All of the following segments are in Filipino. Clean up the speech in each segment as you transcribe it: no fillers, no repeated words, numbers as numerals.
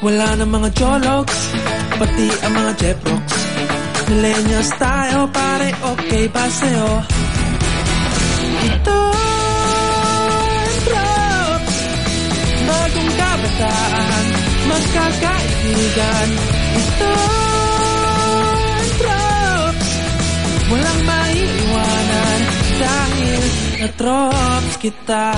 Wala na mga jologs, pati ang mga jeprox. Millennials tayo, pare, okay ba sa'yo? Ito ang drops, bagong kabataan, magkakaibigan. Ito ang drops, walang maiiwanan dahil na-drops kita.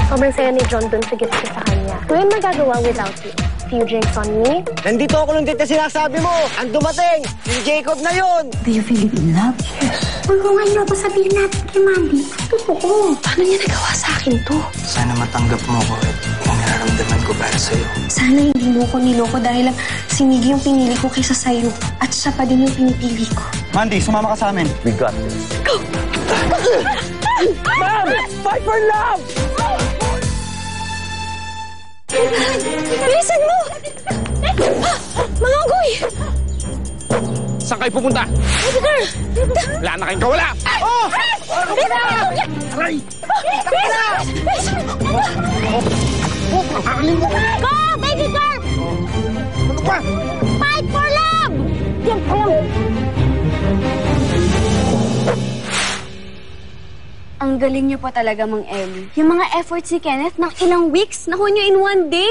Sobrang saya ni John dun sigit sa kanya. Tuwing magagawa without you. Few drinks on me. Nandito ako nung dito sinasabi mo. Ang dumating, si Jacob na yun. Do you feel in love? Yes. Huwag ko ngayon pa sabihin natin kay Mandy. Totoo. Paano niya nagawa sa akin to? Sana matanggap mo ko at yung nararamdaman ko para sa'yo. Sana hindi mo ko niloko dahil lang si Miggy yung pinili ko kaysa sa'yo. At siya pa din yung pinipili ko. Mandy, sumama ka sa amin. We got this. Go! Ma'am! Fight for love! Bilisan mo! Mga unggoy! Saan kayo pupunta? Editor! Wala na kayong kawala! Oh! Aray! Go! Baby girl! Ano pa? Fight for love! Yan pa lang. Ang galing niyo po talaga, Mang Ellie. Yung mga efforts ni Kenneth, ng ilang weeks, nakuha niyo in one day.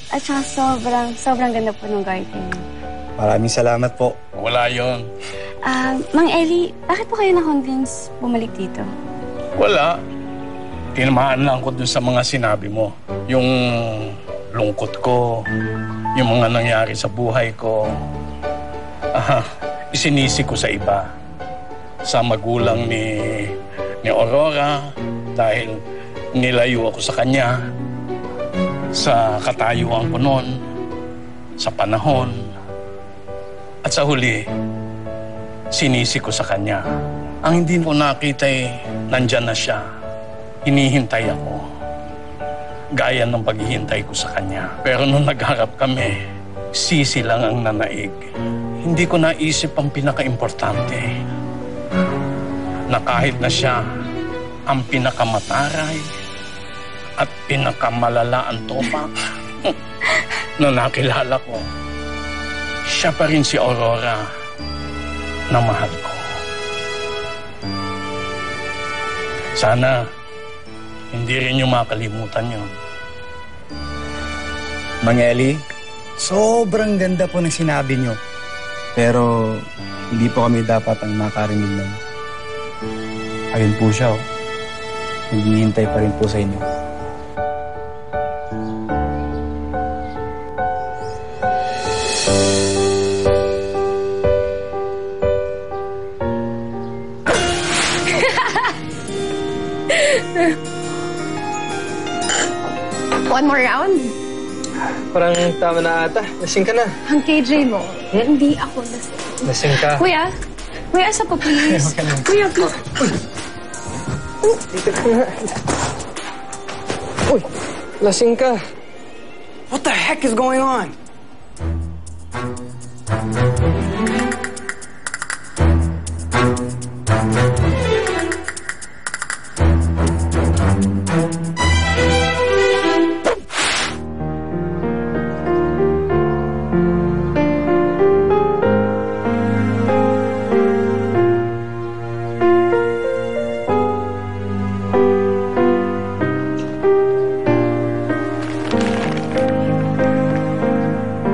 At saka sobrang ganda po ng garden. Maraming salamat po. Wala yon. Mang Ellie, bakit po kayo na-convince bumalik dito? Wala. Tinamaan lang ko dun sa mga sinabi mo. Yung lungkot ko, yung mga nangyari sa buhay ko. Isinisi ko sa iba. Sa magulang ni Aurora dahil nilayo ako sa kanya, sa katayuan ko noon, sa panahon, at sa huli, sinisi ko sa kanya. Ang hindi ko nakita nandyan na siya. Hinihintay ako. Gaya ng paghihintay ko sa kanya. Pero nung nagharap kami, sisi lang ang nanaig. Hindi ko naisip ang pinaka-importante. Na kahit na siya ang pinakamataray at pinakamalala ang topak na nakilala ko, siya pa rin si Aurora na mahal ko. Sana hindi rin niyo makalimutan yun. Mang Ellie, sobrang ganda po ng sinabi niyo. Pero hindi po kami dapat ang makarinig nun. Ayun po siya, oh. Naghihintay pa rin po sa inyo. One more round? Parang tama na ata. Lasing ka na. Ang KJ mo, hindi ako lasing. Lasing ka. Kuya, asa pa please. Kuya, please. Dito ka nga. Uy, lasing ka. What the heck is going on?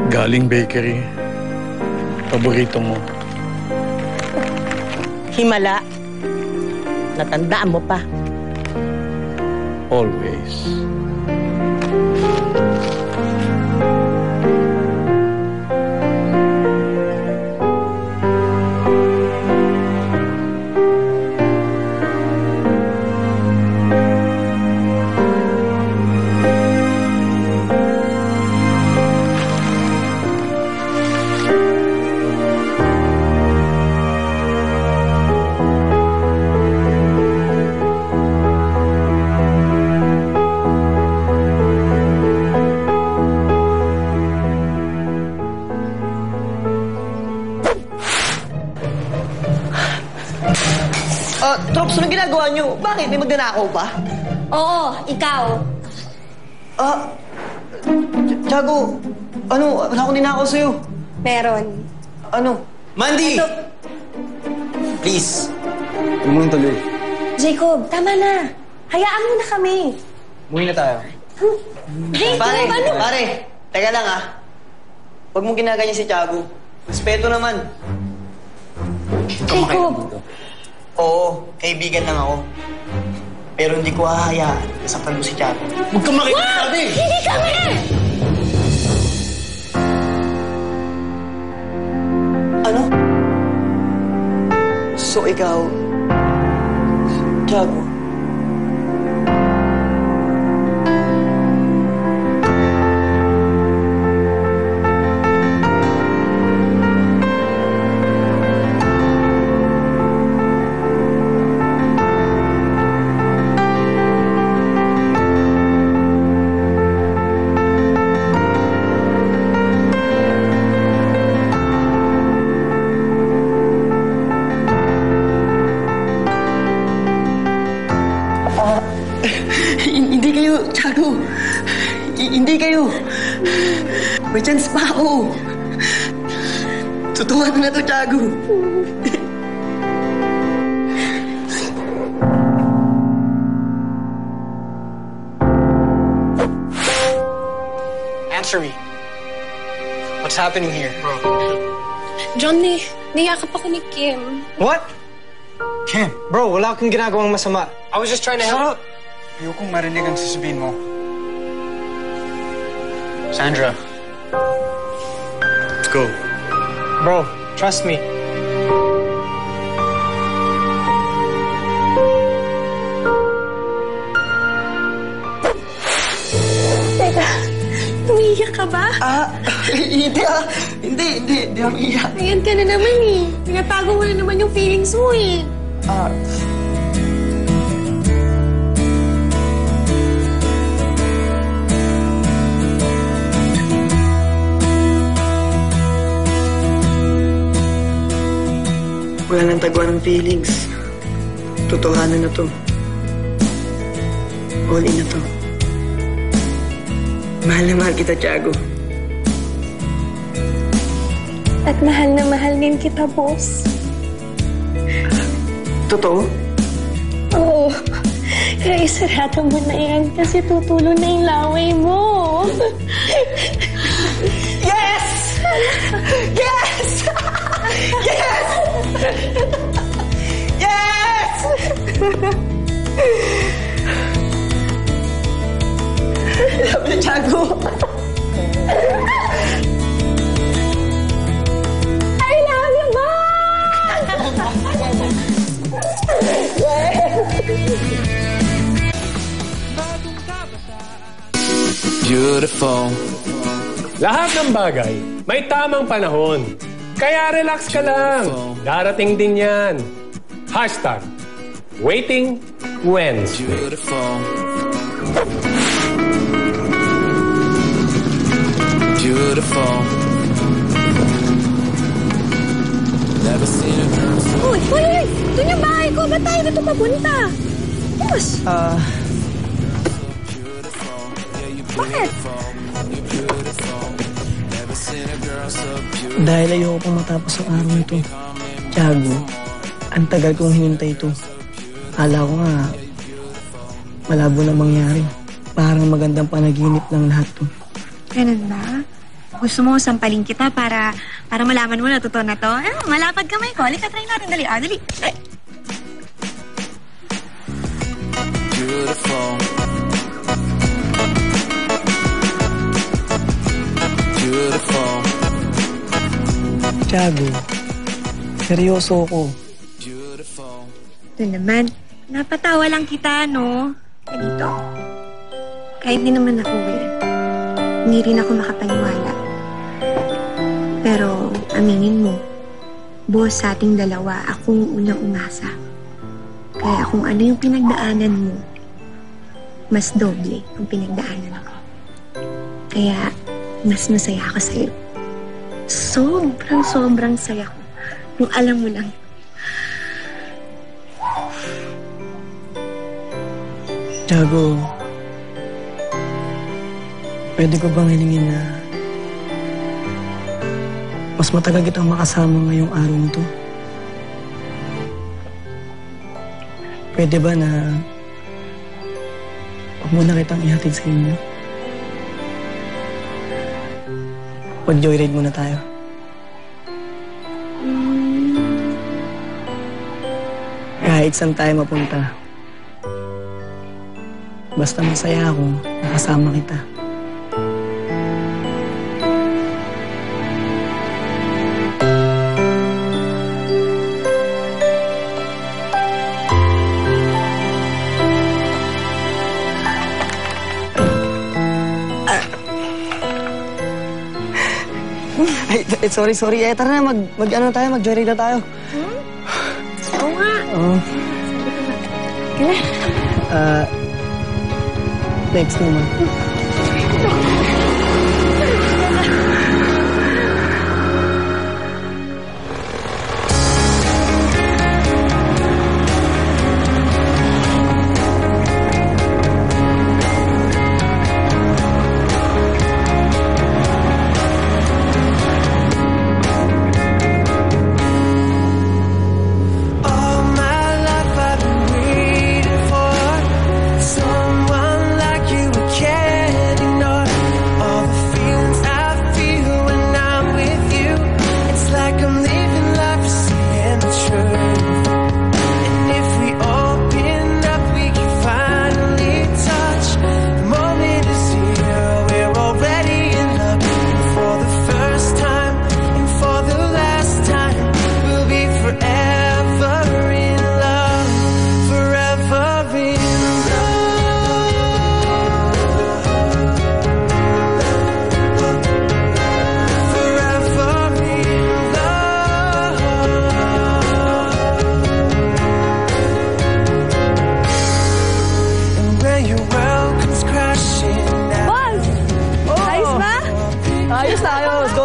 Galing bakery. Paborito mo. Himala. Natandaan mo pa. Always. Trops, anong ginagawa niyo? Bakit? May magnanakaw ba? Oo, ikaw. Tiago, wala akong ninakaw sa'yo. Meron. Mandy! Please. Huwag mo nang tuloy. Jacob, tama na. Hayaan mo na kami. Umuwi na tayo. Jacob, Pare, teka lang Huwag mong ginaganyan si Tiago. Respeto naman. Jacob. Oo, kaibigan lang ako. Pero hindi ko hahayaan kasaktan mo si Tiago. Huwag kang makikisabi! Hindi kami! Ano? So ikaw, Tiago? Hindi kayo, Tiago. Hindi kayo. May chance pa ako. Tutuwa na to, Tiago. Answer me. What's happening here? John, niyakap ako ni Kim. What? Kim, bro, wala akong ginagawang masama. I was just trying to help. Ayokong marinig ang sasabihin mo. Sandra. Let's go. Bro, trust me. Teka, umiiyak ka ba? Hindi ako iyak. Ayan ka na naman eh. Pinatago mo na naman yung feelings mo eh. Wala nang taguan ng feelings. Totohanan na to. All in na to. Mahal na mahal kita, Tiago. At mahal na mahal din kita, boss. Totoo? Oo. Kaya isarado mo na yan kasi tutulo na yung laway mo. Yes! Yes! Yes! Yes! Love you, Tiago. I love you, boss! Beautiful. Lahat ng bagay, may tamang panahon. Kaya relax ka lang. Darating din yan. Hashtag, waiting wins. Beautiful. Beautiful. Never seen a girl so... Uy! Doon yung bahay ko. Ba't tayo dito papunta? Boss! Bakit? Dahil ayoko pang matapos ang araw nito. Tiago, ang tagal kong hinintay ito. Akala ko nga, malabo na mangyari. Parang magandang panaginip ng lahat to. Ganun ba? Gusto mo sampalin kita para malaman mo na totoo na to? Malapad kamay ko. Halika, try natin. Dali. Dali. Beautiful. Beautiful. Tiago, seryoso ako. Beautiful. Ito naman. Napatawa lang kita, no? Dito. Kahit di naman ako hindi rin ako makapaniwala. Pero, aminin mo, boss sa ating dalawa, akong unang umasa. Kaya kung ano yung pinagdaanan mo, mas doble ang pinagdaanan ko. Kaya, mas masaya ako sa'yo. Sobrang saya ko. Nung alam mo lang. Tiago, pwede ko bang hilingin na mas matagal kitang makasama ngayong araw na to? Pwede ba na huwag muna kitang ihatid sa inyo? Mag-joyride muna tayo. Kahit saan tayo mapunta, basta masaya ako, nakasama kita. Ay, sorry. Tara na, mag-joyride na tayo. Oo nga. Oo. Next naman.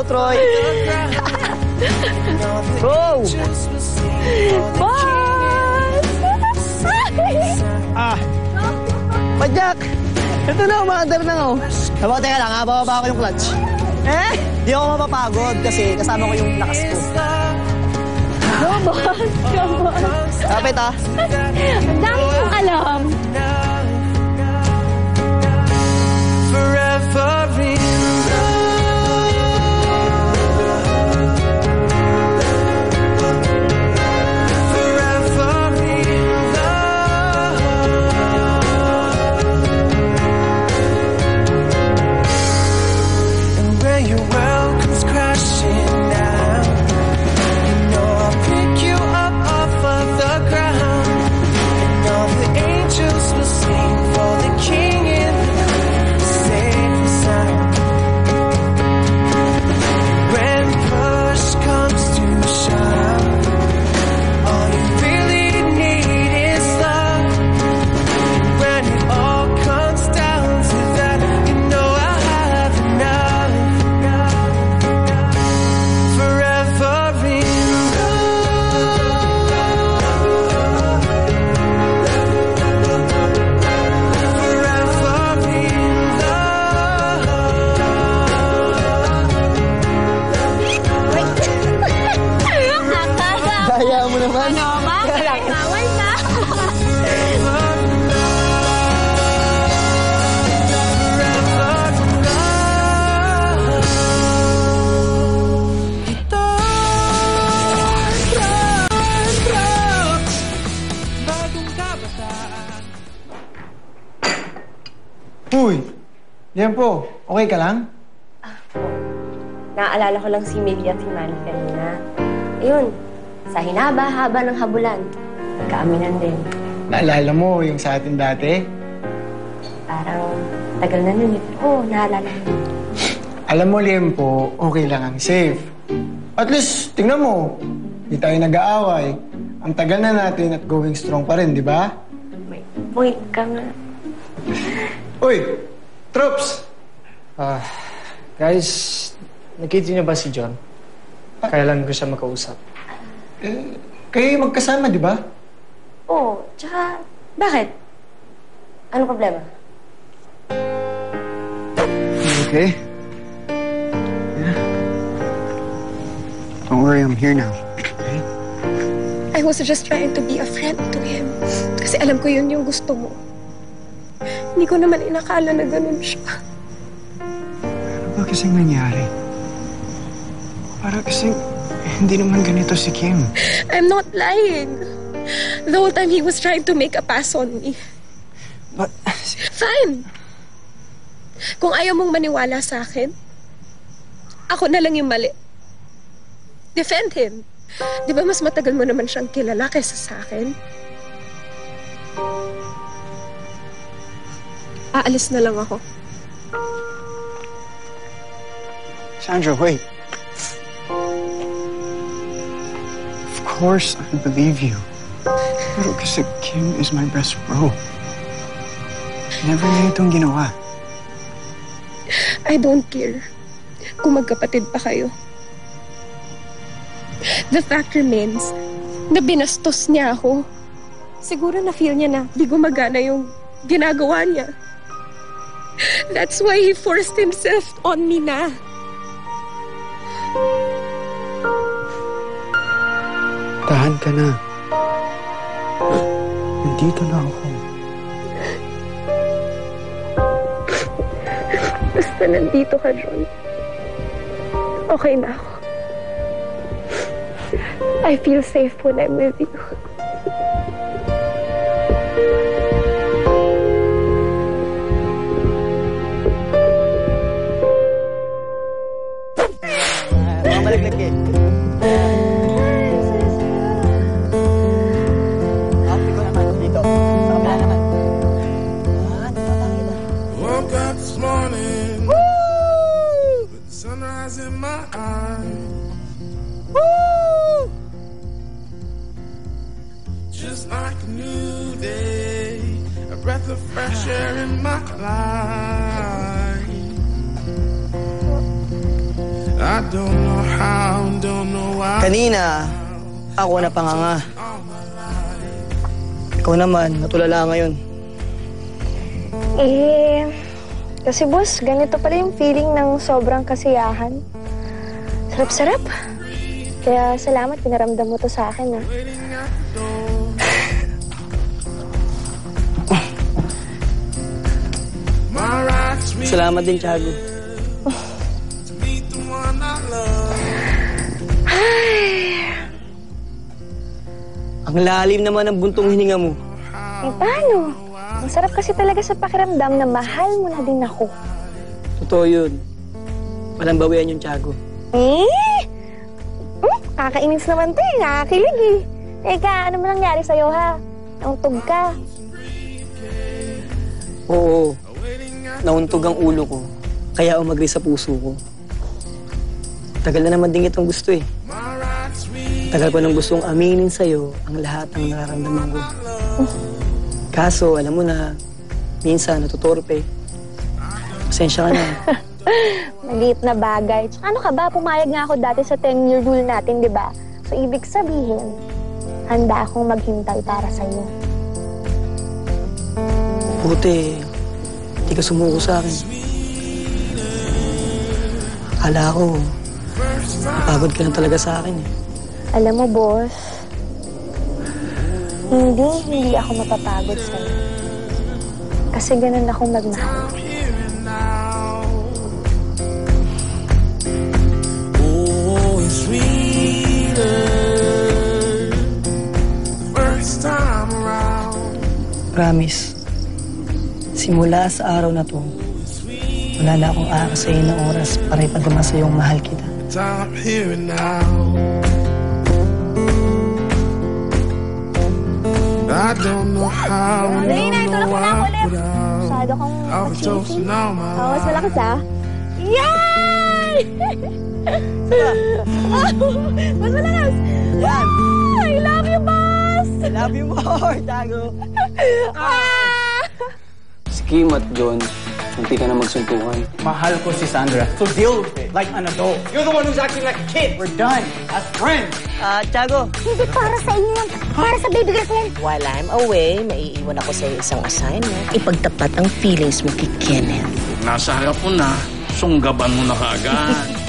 Troy. Go! Boss! Padyak! Ito na, umaandar na ako. Teka lang, bababa ko yung clutch. Di ako mapapagod kasi kasama ko yung lakas ko. Go, boss! Go, boss! Kapit, ha? Ang dami kong alam. Forever in Yan po, okay ka lang? Naaalala ko lang si Millie at si Manny kanina. Ayun, sa hinaba-haba ng habulan, nagkaaminan din. Naalala mo yung sa atin dati? Parang tagal na nun eh. Oo, naalala ko. Alam mo, Liempo, okay lang ang safe. At least, tingnan mo, di tayo nag-aaway. Ang tagal na natin at going strong pa rin, di ba? May point ka nga. Uy! Troops! Guys, nakita niyo ba si John? Kailan ko siya makausap? Kayo magkasama, di ba? Oo, tsaka bakit? Ano problema? Okay? Yeah. Don't worry, I'm here now. Okay? I was just trying to be a friend to him. Kasi alam ko yun yung gusto mo. Hindi ko naman inakala na ganun siya. Ano ba kasing nangyari? Para kasing hindi naman ganito si Kim. I'm not lying. The whole time he was trying to make a pass on me. But... Fine. Kung ayaw mong maniwala sa akin, ako na lang yung mali. Defend him. Di ba mas matagal mo naman siyang kilala kaysa sa akin? Aalis na lang ako. Sandra, wait. Of course, I believe you. Pero kasi Kim is my best bro. Never niya itong ginawa. I don't care kung magkapatid pa kayo. The fact remains na binastos niya ako. Siguro na-feel niya na di gumagana yung ginagawa niya. That's why he forced himself on me na. Tahan ka na. Nandito na ako. Basta nandito ka, John. Okay na ako. I feel safe when I'm with you. Mamalaglag eh. Happy ko naman dito. Sama naman. Woke up this morning with the sunrise in my eyes. Just like a new day, a breath of fresh air in my life. I don't know how, don't know why. Kanina, ako na panganga. Ikaw naman, natulala ngayon. Kasi boss, ganito pala yung feeling ng sobrang kasiyahan. Sarap-sarap. Kaya salamat, pinaramdam mo to sa akin, ha. Salamat din, Tiago. Ang lalim naman ng buntong hininga mo. Paano? Ang sarap kasi talaga sa pakiramdam na mahal mo na din ako. Totoo yun. Walang bawian yung Tiago. Kakainis naman to eh. Nakakilig eh. Teka, ano mo nangyari sa'yo ha? Nauntog ka. Oo. Nauntog ang ulo ko. Kaya umagri sa puso ko. Tagal na naman din itong gusto eh. Tagal ko nang gustong aminin sa'yo ang lahat ng nararamdaman ko. Kaso, alam mo na, minsan natutorpe. Pasensya ka na. Maliit na bagay. Tsaka ano ka ba? Pumayag nga ako dati sa 10-year rule natin, di ba? So, ibig sabihin, handa akong maghintay para sa'yo. Buti, hindi ka sumuko sa akin. Akala ko, napagod ka na talaga sa akin eh. Alam mo, boss, hindi ako mapapagod sa'yo. Kasi ganun akong magmahal. Promise, simula sa araw na to, wala na akong aakasayin ng oras para ipadama sa iyong mahal kita. I'm here now. I don't know how, don't know why, but Masyado kong overdosing on my life. Mas malakas ah. Yay! Mas malakas! Yan! I love you, boss! I love you more, Tiago! Si Kim at John, Munti ka na magsuntukan. Mahal ko si Sandra. So deal with it like an adult. You're the one who's acting like a kid. We're done as friends. Tiago. Hindi para sa inyo yan. Para sa baby girlfriend. While I'm away, maiiwan ako sa isang assignment. Ipagtapat ang feelings mo kay Kenneth. Nasa harap mo na, sunggaban mo na kaagad.